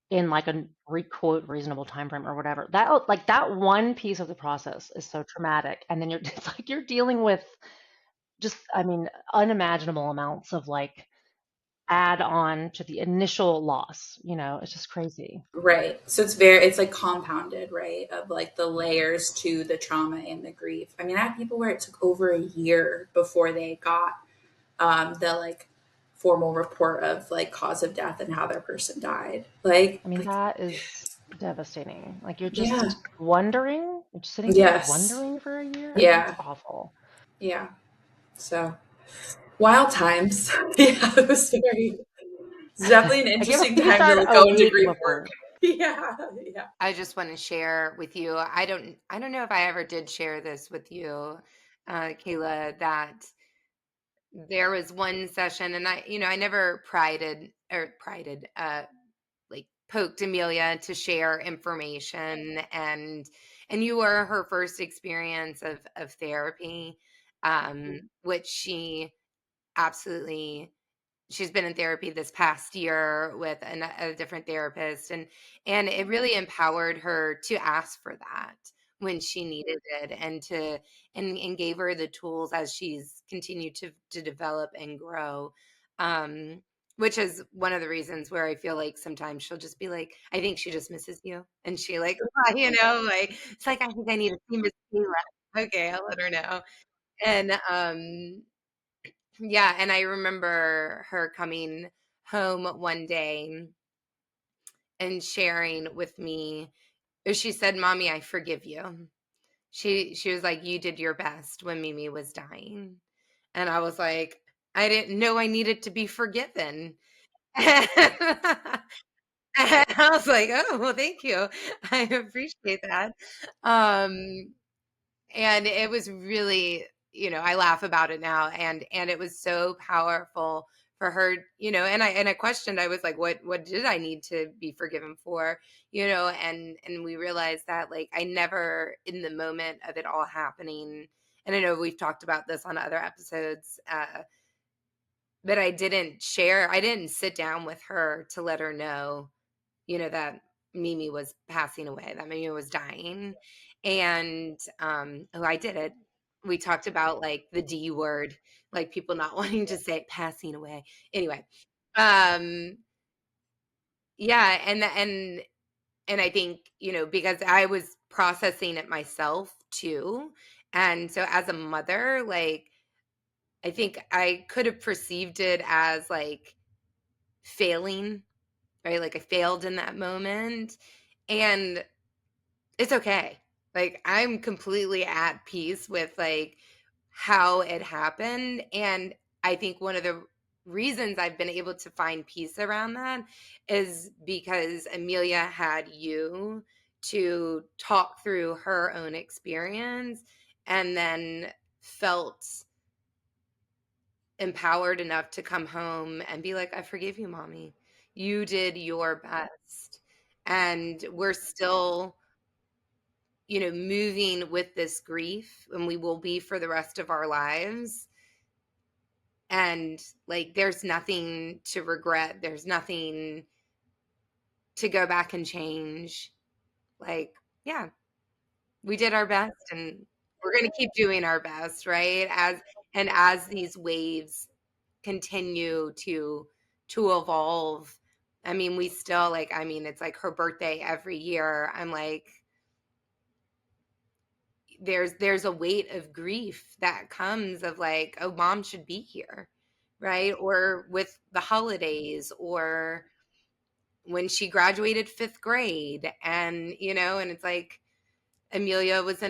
in like a quote reasonable time frame or whatever. That like that one piece of the process is so traumatic. And then you're it's like you're dealing with just, I mean, unimaginable amounts of like add on to the initial loss. It's just crazy. Right. So it's like compounded, right? Of like the layers to the trauma and the grief. I mean, I had people where it took over a year before they got the like formal report of like cause of death and how their person died. I mean, that is devastating. Like you're Yeah. just wondering, you're just sitting there Yes. wondering for a year. It's Yeah. awful. Yeah. So wild times. Yeah, it was it's definitely an I can't interesting believe you time started to a go into week grief work. before. Yeah. Yeah. I just want to share with you. I don't know if I ever did share this with you, Kaela, that there was one session, and I never like poked Amelia to share information, and you were her first experience of therapy, which she absolutely she's been in therapy this past year with a different therapist, and it really empowered her to ask for that when she needed it, and gave her the tools as she's continued to develop and grow, which is one of the reasons where I feel like sometimes she'll just be like, I think she just misses you, and she like like it's like, I think I need to see Miss Kayla. Okay, I'll let her know. And yeah, and I remember her coming home one day and sharing with me. She said, "Mommy, I forgive you." She was like, "You did your best when Mimi was dying." And I was like, "I didn't know I needed to be forgiven." And I was like, "Oh, well, thank you. I appreciate that." Um and it was really, I laugh about it now, and it was so powerful for her, and I questioned. I was like, what did I need to be forgiven for? And we realized that, like, I never, in the moment of it all happening, and I know we've talked about this on other episodes, but I didn't sit down with her to let her know, that Mimi was passing away, that Mimi was dying. And oh, I did it. We talked about like the D word, like people not wanting to say passing away. Anyway, um, yeah, and I think, because I was processing it myself too. And so as a mother, like, I think I could have perceived it as like failing, right? Like I failed in that moment. And it's okay. Like, I'm completely at peace with, like, how it happened, and I think one of the reasons I've been able to find peace around that is because Amelia had you to talk through her own experience, and then felt empowered enough to come home and be like, "I forgive you, mommy. You did your best." And we're still, moving with this grief, and we will be for the rest of our lives. And like, there's nothing to regret. There's nothing to go back and change. Like, yeah, we did our best, and we're going to keep doing our best, right? As these waves continue to evolve. I mean, we still, like, I mean, it's like her birthday every year. I'm like, there's a weight of grief that comes of like, oh, mom should be here, right? Or with the holidays, or when she graduated 5th grade, and and it's like Amelia was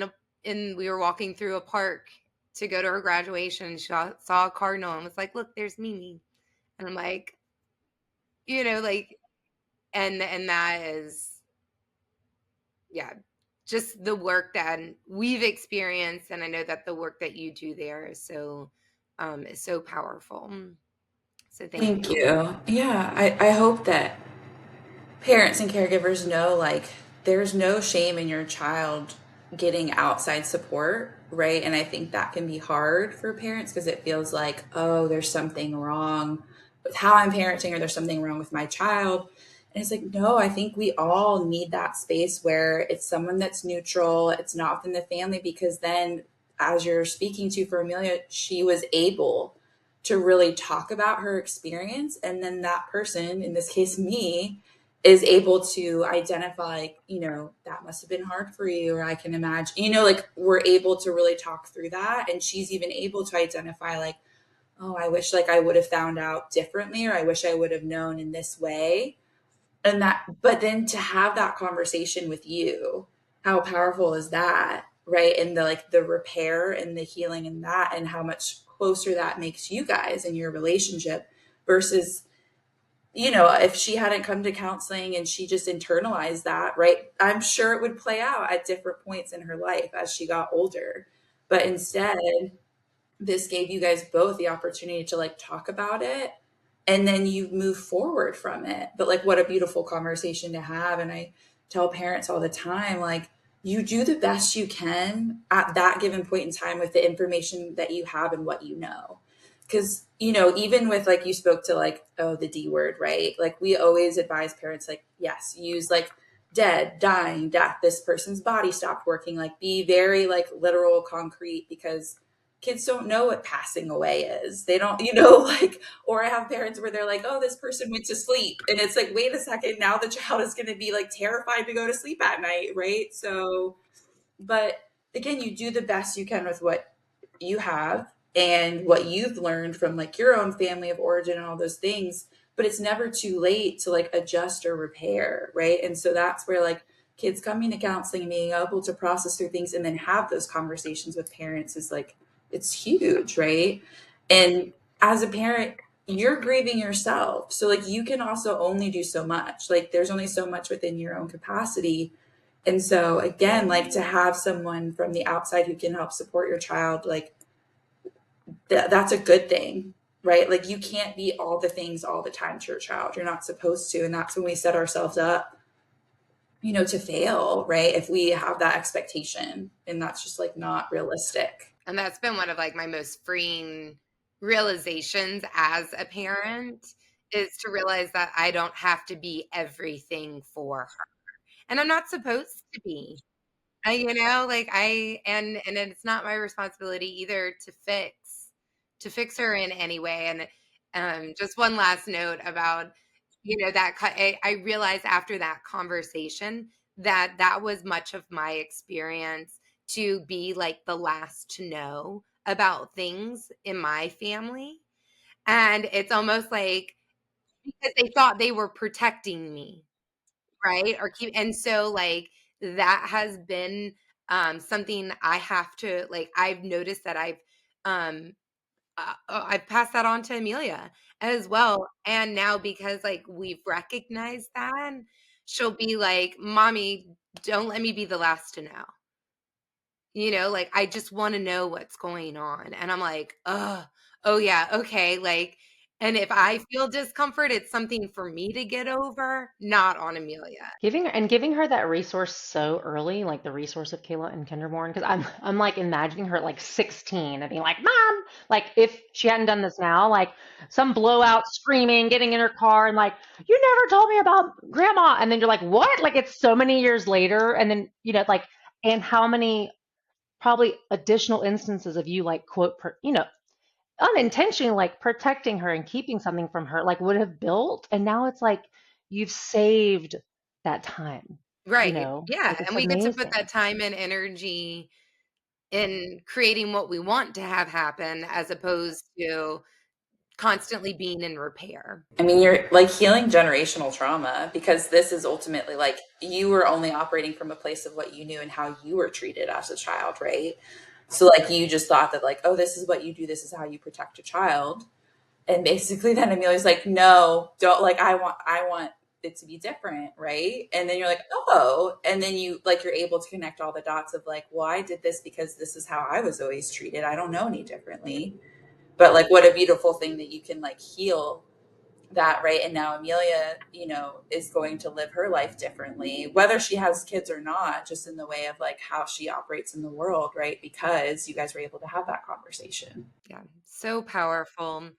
we were walking through a park to go to her graduation, and she saw a cardinal and was like, look, there's Mimi. And I'm like, like, and that is, yeah, just the work that we've experienced, and I know that the work that you do there is so powerful. So thank Thank you. you. Yeah, I hope that parents and caregivers know, like, there's no shame in your child getting outside support, right? And I think that can be hard for parents because it feels like, oh, there's something wrong with how I'm parenting, or there's something wrong with my child. And it's like, no, I think we all need that space where it's someone that's neutral, it's not within the family, because then, as you're speaking to for Amelia, she was able to really talk about her experience. And then that person, in this case, me, is able to identify, that must have been hard for you, or I can imagine, like, we're able to really talk through that. And she's even able to identify, like, oh, I wish, like, I would have found out differently, or I wish I would have known in this way. And that, but then to have that conversation with you, how powerful is that, right? And the, like, the repair and the healing in that, and how much closer that makes you guys in your relationship, versus, if she hadn't come to counseling and she just internalized that, right? I'm sure it would play out at different points in her life as she got older. But instead, this gave you guys both the opportunity to, like, talk about it, and then you move forward from it. But, like, what a beautiful conversation to have. And I tell parents all the time, like, you do the best you can at that given point in time with the information that you have and what you know. Because, even with, like, you spoke to, like, oh, the D word, right? Like, we always advise parents, like, yes, use, like, dead, dying, death, this person's body stopped working, like, be very, like, literal, concrete, because kids don't know what passing away is. They don't, like, or I have parents where they're like, oh, this person went to sleep. And it's like, wait a second, now the child is going to be, like, terrified to go to sleep at night, right? So, but again, you do the best you can with what you have and what you've learned from, like, your own family of origin and all those things. But it's never too late to, like, adjust or repair, right? And so that's where, like, kids coming to counseling and being able to process through things and then have those conversations with parents is, like, it's huge, right? And as a parent, you're grieving yourself. So, like, you can also only do so much. Like, there's only so much within your own capacity. And so, again, like, to have someone from the outside who can help support your child, like, that's a good thing, right? Like, you can't be all the things all the time to your child. You're not supposed to. And that's when we set ourselves up, to fail, right? If we have that expectation, and that's just, like, not realistic. And that's been one of, like, my most freeing realizations as a parent, is to realize that I don't have to be everything for her. And I'm not supposed to be. Like, and it's not my responsibility either to fix her in any way. And just one last note about, that I realized after that conversation that that was much of my experience, to be, like, the last to know about things in my family. And it's almost like, because they thought they were protecting me, right? And so, like, that has been something I have to, like, I've noticed that um I've passed that on to Amelia as well. And now, because, like, we've recognized that, she'll be like, mommy, don't let me be the last to know. Like, I just want to know what's going on. And I'm like, oh yeah, okay. Like, and if I feel discomfort, it's something for me to get over, not on Amelia. Giving her that resource so early, like the resource of Kayla and KinderMourn, because I'm like imagining her at like 16 and being like, Mom, like if she hadn't done this now, like some blowout screaming, getting in her car and like, you never told me about grandma. And then you're like, what? Like it's so many years later. And then, like, and how many probably additional instances of you like quote, unintentionally like protecting her and keeping something from her like would have built. And now it's like you've saved that time, Right. like Yeah. it's And we get to put amazing. that time and energy in creating what we want to have happen as opposed to constantly being in repair. I mean, you're like healing generational trauma, because this is ultimately like you were only operating from a place of what you knew and how you were treated as a child, right? So like you just thought that like, oh, this is what you do, this is how you protect a child. And basically then Amelia's like, no, don't, like I want it to be different, right? And then you're like, oh, and then you like you're able to connect all the dots of like, well, I did this because this is how I was always treated. I don't know any differently. But like what a beautiful thing that you can like heal that, right? And now Amelia, is going to live her life differently, whether she has kids or not, just in the way of like how she operates in the world, right? Because you guys were able to have that conversation. Yeah, so powerful.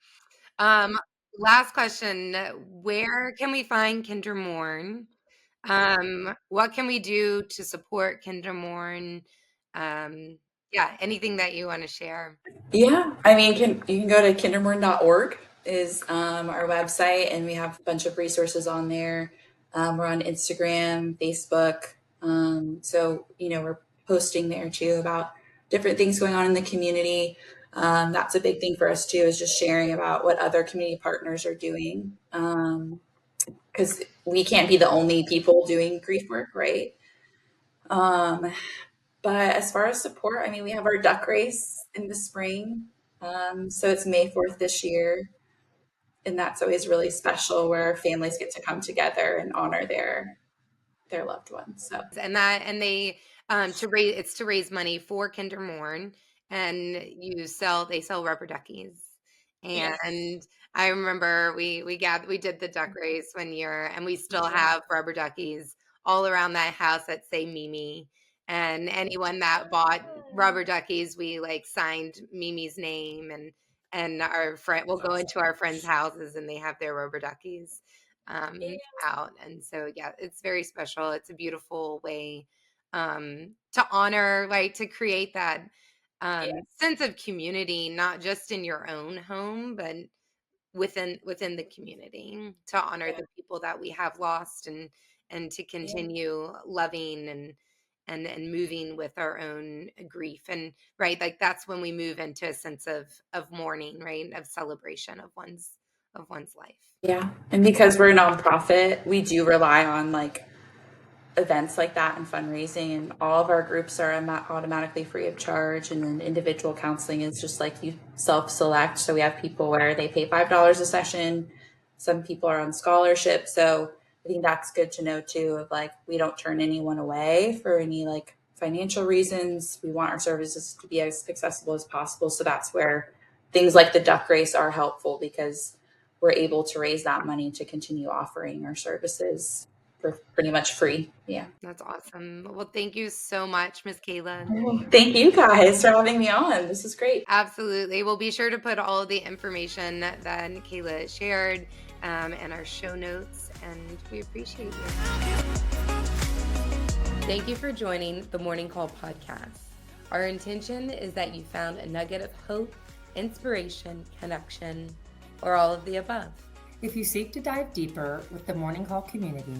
Last question, where can we find KinderMourn? What can we do to support KinderMourn? Yeah, anything that you want to share. Yeah, I mean, you can go to kindermourn.org is our website, and we have a bunch of resources on there. We're on Instagram, Facebook, so we're posting there too about different things going on in the community. That's a big thing for us too, is just sharing about what other community partners are doing, because we can't be the only people doing grief work, right? Um, but as far as support, I mean, we have our duck race in the spring. So it's May 4th this year. And that's always really special, where families get to come together and honor their loved ones. So And they to raise money for KinderMourn, and they sell rubber duckies. yes. And I remember we did the duck race one year, and we still have rubber duckies all around that house that say Mimi. And anyone that bought rubber duckies, we like signed Mimi's name, and our friend will go into our friends' houses and they have their rubber duckies out. And so, yeah, it's very special. It's a beautiful way to honor, like to create that sense of community, not just in your own home, but within the community, to honor the people that we have lost, and to continue loving and moving with our own grief. And right, like that's when we move into a sense of mourning, right, of celebration of one's life. Yeah. And because we're a nonprofit, we do rely on like events like that and fundraising, and all of our groups are automatically free of charge. And then individual counseling is just like you self-select. So we have people where they pay $5 a session. Some people are on scholarship. So I think that's good to know too, of like, we don't turn anyone away for any like financial reasons. We want our services to be as accessible as possible. So that's where things like the duck race are helpful, because we're able to raise that money to continue offering our services for pretty much free. Yeah. That's awesome. Well, thank you so much, Miss Kaela. Well, thank you guys for having me on. This is great. Absolutely. We'll be sure to put all of the information that Kaela shared in our show notes, and we appreciate you. Thank you for joining the Morning Call podcast. Our intention is that you found a nugget of hope, inspiration, connection, or all of the above. If you seek to dive deeper with the Morning Call community,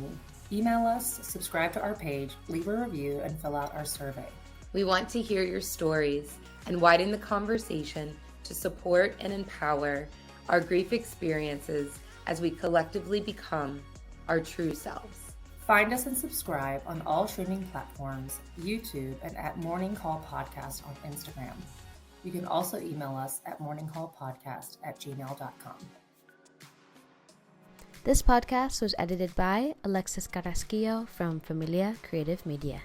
email us, subscribe to our page, leave a review, and fill out our survey. We want to hear your stories and widen the conversation to support and empower our grief experiences as we collectively become our true selves. Find us and subscribe on all streaming platforms, YouTube, and at Morning Call Podcast on Instagram. You can also email us at morningcallpodcast@gmail.com. This podcast was edited by Alexis Carrasquillo from Familia Creative Media.